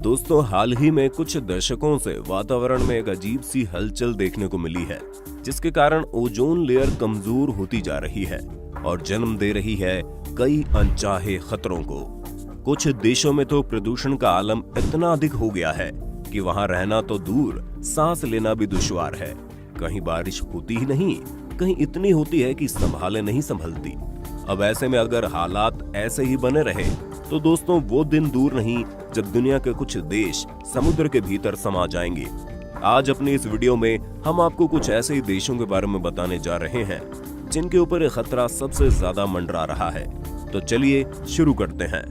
दोस्तों, हाल ही में कुछ दशकों से वातावरण में एक अजीब सी हलचल देखने को मिली है, जिसके कारण ओजोन लेयर कमजोर होती जा रही है और जन्म दे रही है कई अनचाहे खतरों को। कुछ देशों में तो प्रदूषण का आलम इतना अधिक हो गया है कि वहां रहना तो दूर, सांस लेना भी दुश्वार है। कहीं बारिश होती ही नहीं, कहीं इतनी होती है कि संभाले नहीं संभलती। अब ऐसे में अगर हालात ऐसे ही बने रहे तो दोस्तों वो दिन दूर नहीं जब दुनिया के कुछ देश समुद्र के भीतर समा जाएंगे। आज अपनी इस वीडियो में हम आपको कुछ ऐसे ही देशों के बारे में बताने जा रहे हैं जिनके ऊपर यह खतरा सबसे ज्यादा मंडरा रहा है। तो चलिए शुरू करते हैं।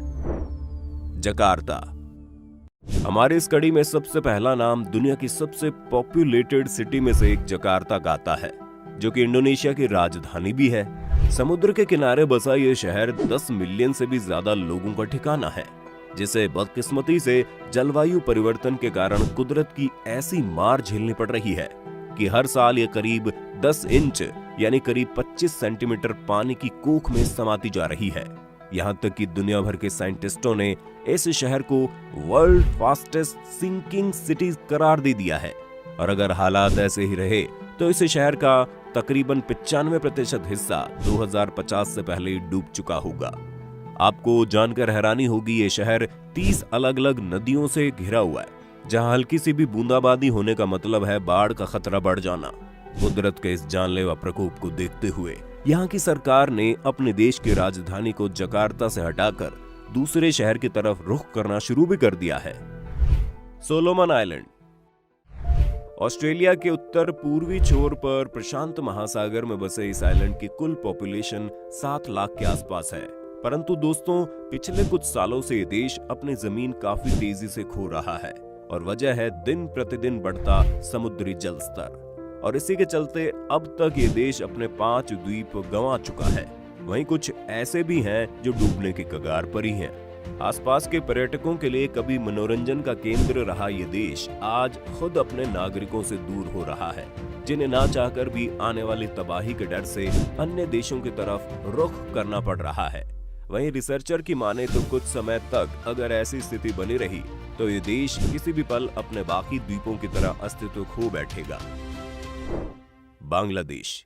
जकार्ता। हमारी इस कड़ी में सबसे पहला नाम दुनिया की सबसे पॉपुलेटेड सिटी में से एक जकार्ता का आता है, जो कि इंडोनेशिया की राजधानी भी है। समुद्र के किनारे बसा ये शहर 10 मिलियन से भी ज्यादा लोगों का ठिकाना है, जिसे बदकिस्मती से जलवायु परिवर्तन के कारण कुदरत की ऐसी मार झेलनी पड़ रही है कि हर साल ये करीब 10 इंच यानी करीब 25 सेंटीमीटर पानी की कोख में समाती जा रही है। यहाँ तक कि दुनिया भर के साइंटिस्टों ने इस शहर को वर्ल्ड फास्टेस्ट सिंकिंग सिटी करार दे दिया है। और अगर हालात ऐसे ही रहे तो इस शहर का तकरीबन 95% हिस्सा 2050 से पहले डूब चुका होगा। आपको जानकर हैरानी होगी, ये शहर 30 अलग अलग नदियों से घिरा हुआ है, जहां हल्की सी भी बूंदाबांदी होने का मतलब है बाढ़ का खतरा बढ़ जाना। कुदरत के इस जानलेवा प्रकोप को देखते हुए यहाँ की सरकार ने अपने देश की राजधानी को जकार्ता से हटाकर दूसरे शहर की तरफ रुख करना शुरू भी कर दिया है। Solomon island. ऑस्ट्रेलिया के उत्तर पूर्वी छोर पर प्रशांत महासागर में बसे इस आइलैंड की कुल पॉपुलेशन 7 लाख के आसपास है। परंतु दोस्तों, पिछले कुछ सालों से ये देश अपनी जमीन काफी तेजी से खो रहा है और वजह है दिन प्रतिदिन बढ़ता समुद्री जल स्तर। और इसी के चलते अब तक ये देश अपने 5 द्वीप गंवा चुका है। वहीं कुछ ऐसे भी हैं जो डूबने की कगार पर ही हैं। आसपास के पर्यटकों के लिए कभी मनोरंजन का केंद्र रहा ये देश आज खुद अपने नागरिकों से दूर हो रहा है, जिन्हें ना चाहकर भी आने वाली तबाही के डर से अन्य देशों की तरफ रुख करना पड़ रहा है। वहीं रिसर्चर की माने तो कुछ समय तक अगर ऐसी स्थिति बनी रही तो ये देश किसी भी पल अपने बाकी द्वीपों की तरह अस्तित्व खो बैठेगा। बांग्लादेश।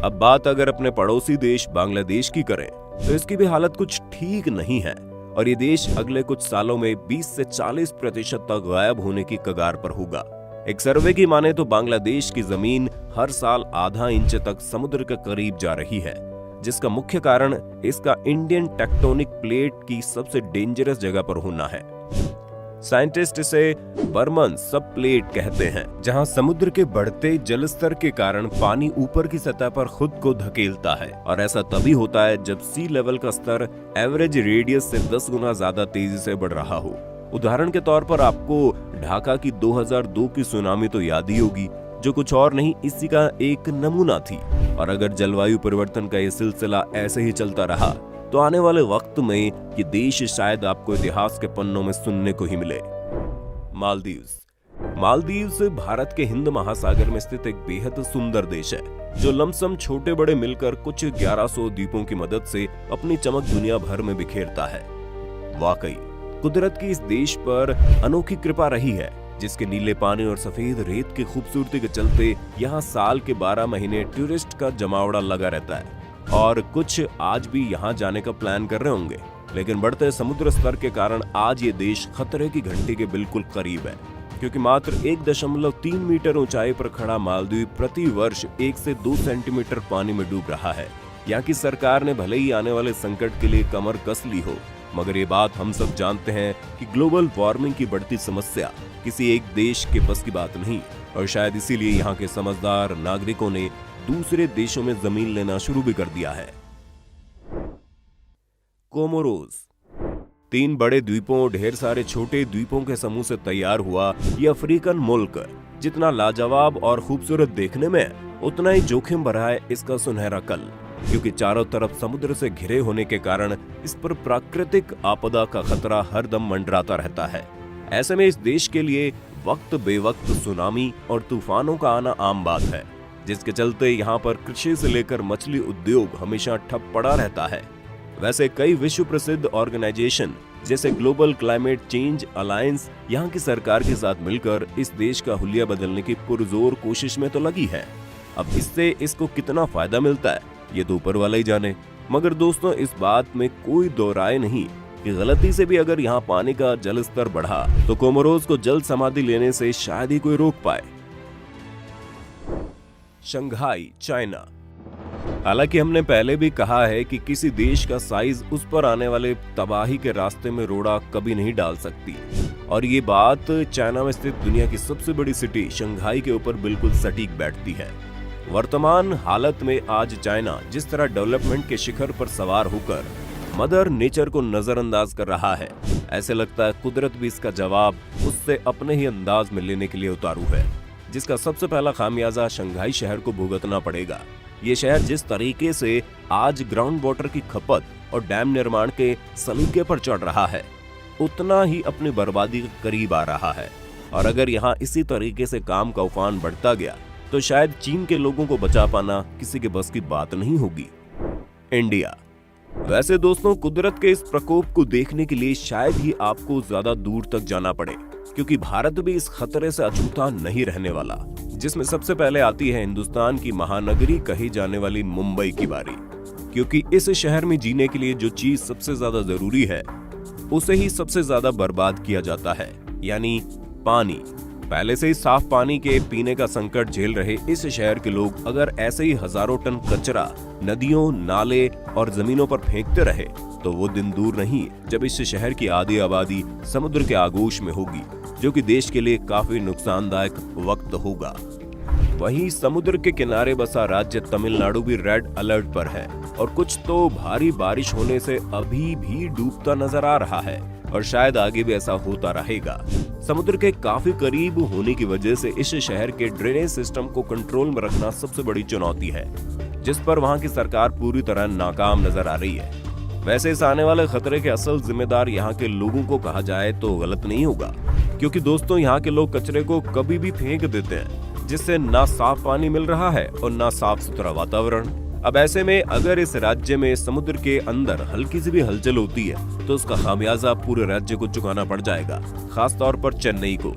अब बात अगर अपने पड़ोसी देश बांग्लादेश की करें तो इसकी भी हालत कुछ ठीक नहीं है और ये देश अगले कुछ सालों में 20 से 40% तक गायब होने की कगार पर होगा। एक सर्वे की माने तो बांग्लादेश की जमीन हर साल आधा इंच तक समुद्र के करीब जा रही है, जिसका मुख्य कारण इसका इंडियन टेक्टोनिक प्लेट की सबसे डेंजरस जगह पर होना है। साइंटिस्ट इसे बर्मन सब प्लेट कहते हैं, जहां समुद्र के बढ़ते जलस्तर के कारण पानी ऊपर की सतह पर खुद को धकेलता है और ऐसा तभी होता है जब सी लेवल का स्तर एवरेज रेडियस से 10 गुना ज्यादा तेजी से बढ़ रहा हो। उदाहरण के तौर पर आपको ढाका की 2002 की सुनामी तो याद ही होगी, जो कुछ और नहीं इसी का एक नमूना थी। और अगर जलवायु परिवर्तन का ये सिलसिला ऐसे ही चलता रहा तो आने वाले वक्त में ये देश शायद आपको इतिहास के पन्नों में सुनने को ही मिले। मालदीव्स भारत के हिंद महासागर में स्थित एक बेहद सुंदर देश है, जो लमसम छोटे बड़े मिलकर कुछ 1100 द्वीपों की मदद से अपनी चमक दुनिया भर में बिखेरता है। वाकई कुदरत की इस देश पर अनोखी कृपा रही है, जिसके नीले पानी और सफेद रेत की खूबसूरती के चलते यहाँ साल के 12 महीने टूरिस्ट का जमावड़ा लगा रहता है और कुछ आज भी यहाँ जाने का प्लान कर रहे होंगे। लेकिन बढ़ते समुद्र स्तर के कारण आज ये देश खतरे की घंटी के बिल्कुल करीब है, क्योंकि मात्र 1.3 मीटर ऊंचाई पर खड़ा मालदीव प्रति वर्ष 1 से 2 सेंटीमीटर पानी में डूब रहा है। यहाँ की सरकार ने भले ही आने वाले संकट के लिए कमर कस ली हो, मगर ये बात हम सब जानते हैं कि ग्लोबल वार्मिंग की बढ़ती समस्या किसी एक देश के बस की बात नहीं, और शायद इसीलिए यहाँ के समझदार नागरिकों ने दूसरे देशों में जमीन लेना शुरू भी कर दिया है। कोमोरोस। 3 बड़े द्वीपों, ढेर सारे छोटे द्वीपों के समूह से तैयार हुआ ये अफ्रीकन मुल्क जितना लाजवाब और खूबसूरत देखने में, उतना ही जोखिम भरा है इसका सुनहरा कल, क्योंकि चारों तरफ समुद्र से घिरे होने के कारण इस पर प्राकृतिक आपदा का खतरा हरदम मंडराता रहता है। ऐसे में इस देश के लिए वक्त बेवक्त सुनामी और तूफानों का आना आम बात है, जिसके चलते यहाँ पर कृषि से लेकर मछली उद्योग हमेशा ठप पड़ा रहता है। वैसे कई विश्व प्रसिद्ध ऑर्गेनाइजेशन जैसे ग्लोबल क्लाइमेट चेंज अलायंस यहाँ की सरकार के साथ मिलकर इस देश का हुलिया बदलने की पुरजोर कोशिश में तो लगी है। अब इससे इसको कितना फायदा मिलता है ये तो ऊपर वाला ही जाने। मगर दोस्तों, इस बात में कोई दो राय नहीं कि गलती से भी अगर यहाँ पानी का जल स्तर बढ़ा तो कोमोरोस को जल समाधि लेने से शायद ही कोई रोक पाए। Shanghai, China. हालांकि हमने पहले भी कहा है कि किसी देश का साइज उस पर आने वाले तबाही के रास्ते में रोड़ा कभी नहीं डाल सकती, और ये बात चाइना में स्थित दुनिया की सबसे बड़ी सिटी शंघाई के ऊपर बिल्कुल सटीक बैठती है। वर्तमान हालत में आज चाइना जिस तरह डेवलपमेंट के शिखर पर सवार होकर मदर नेचर को नजरअंदाज कर रहा है, ऐसे लगता है कुदरत भी इसका जवाब उससे अपने ही अंदाज में लेने के लिए उतारू है, जिसका सबसे पहला खामियाजा शंघाई शहर को भुगतना पड़ेगा। ये शहर जिस तरीके से आज ग्राउंड वाटर की खपत और डैम निर्माण के सलीके पर चढ़ रहा है, उतना ही अपनी बर्बादी के करीब आ रहा है। और अगर यहाँ इसी तरीके से काम का उफान बढ़ता गया तो शायद चीन के लोगों को बचा पाना किसी के बस की बात नहीं होगी। इंडिया। वैसे दोस्तों, कुदरत के इस प्रकोप को देखने के लिए शायद ही आपको ज्यादा दूर तक जाना पड़े, क्योंकि भारत भी इस खतरे से अछूता नहीं रहने वाला, जिसमें सबसे पहले आती है हिंदुस्तान की महानगरी कही जाने वाली मुंबई की बारी। क्योंकि इस शहर में जीने के लिए जो चीज सबसे ज्यादा जरूरी है उसे ही सबसे ज्यादा बर्बाद किया जाता है, यानी पानी। पहले से ही साफ पानी के पीने का संकट झेल रहे इस शहर के लोग अगर ऐसे ही हजारों टन कचरा नदियों, नाले और जमीनों पर फेंकते रहे तो वो दिन दूर नहीं जब इस शहर की आधी आबादी समुद्र के आगोश में होगी, जो कि देश के लिए काफी नुकसानदायक वक्त होगा। वहीं समुद्र के किनारे बसा राज्य तमिलनाडु भी रेड अलर्ट पर है, और कुछ तो भारी बारिश होने से अभी भी डूबता नजर आ रहा है, और शायद आगे भी ऐसा होता रहेगा। समुद्र के काफी करीब होने की वजह से इस शहर के ड्रेनेज सिस्टम को कंट्रोल में रखना सबसे बड़ी चुनौती है, जिस पर वहां की सरकार पूरी तरह नाकाम नजर आ रही है। वैसे इस आने वाले खतरे के असल जिम्मेदार यहाँ के लोगों को कहा जाए तो गलत नहीं होगा, क्योंकि दोस्तों यहाँ के लोग कचरे को कभी भी फेंक देते हैं, जिससे ना साफ पानी मिल रहा है और ना साफ सुथरा वातावरण। अब ऐसे में अगर इस राज्य में समुद्र के अंदर हल्की सी भी हलचल होती है तो उसका खामियाजा पूरे राज्य को चुकाना पड़ जाएगा, खास तौर पर चेन्नई को।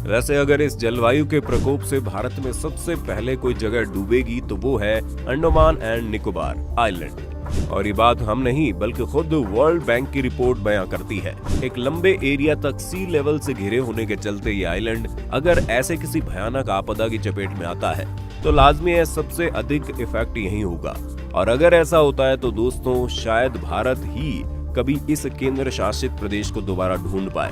वैसे अगर इस जलवायु के प्रकोप से भारत में सबसे पहले कोई जगह डूबेगी तो वो है अंडमान एंड निकोबार आइलैंड। और ये बात हम नहीं बल्कि खुद वर्ल्ड बैंक की रिपोर्ट बयां करती है। एक लंबे एरिया तक सी लेवल से घिरे होने के चलते ये आइलैंड अगर ऐसे किसी भयानक आपदा की चपेट में आता है तो लाजमी है सबसे अधिक इफेक्ट यही होगा। और अगर ऐसा होता है तो दोस्तों शायद भारत ही कभी इस केंद्र शासित प्रदेश को दोबारा ढूंढ पाए।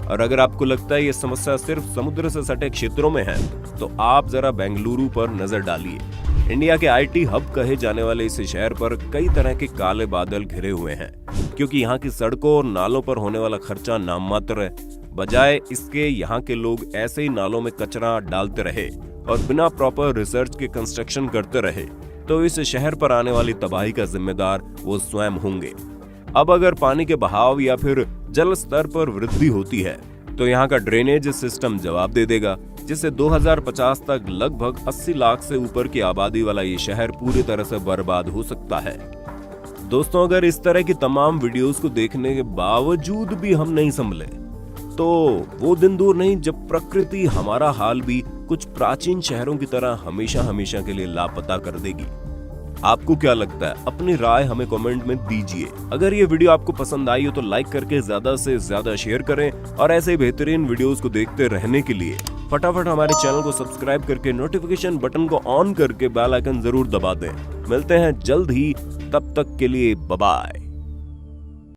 और अगर आपको लगता है ये समस्या सिर्फ समुद्र से सटे क्षेत्रों में है तो आप जरा बेंगलुरु पर नजर डालिए। इंडिया के आईटी हब कहे जाने वाले इस शहर पर कई तरह के काले बादल घिरे हुए हैं, क्योंकि यहाँ की सड़कों और नालों पर होने वाला खर्चा नाममात्र है। बजाय इसके यहाँ के लोग ऐसे ही नालों में कचरा डालते रहे और बिना प्रॉपर रिसर्च के कंस्ट्रक्शन करते रहे तो इस शहर पर आने वाली तबाही का जिम्मेदार वो स्वयं होंगे। अब अगर पानी के बहाव या फिर जल स्तर पर वृद्धि होती है तो यहाँ का ड्रेनेज सिस्टम जवाब दे देगा, जिससे 2050 तक लगभग 80 लाख से ऊपर की आबादी वाला ये शहर पूरी तरह से बर्बाद हो सकता है। दोस्तों, अगर इस तरह की तमाम वीडियोस को देखने के बावजूद भी हम नहीं संभले तो वो दिन दूर नहीं जब प्रकृति हमारा हाल भी कुछ प्राचीन शहरों की तरह हमेशा हमेशा के लिए लापता कर देगी। आपको क्या लगता है? अपनी राय हमें कमेंट में दीजिए। अगर ये वीडियो आपको पसंद आई हो तो लाइक करके ज्यादा से ज्यादा शेयर करें, और ऐसे बेहतरीन वीडियोस को देखते रहने के लिए फटाफट हमारे चैनल को सब्सक्राइब करके नोटिफिकेशन बटन को ऑन करके बेल आइकन जरूर दबा दें। मिलते हैं जल्द ही, तब तक के लिए बाय बाय।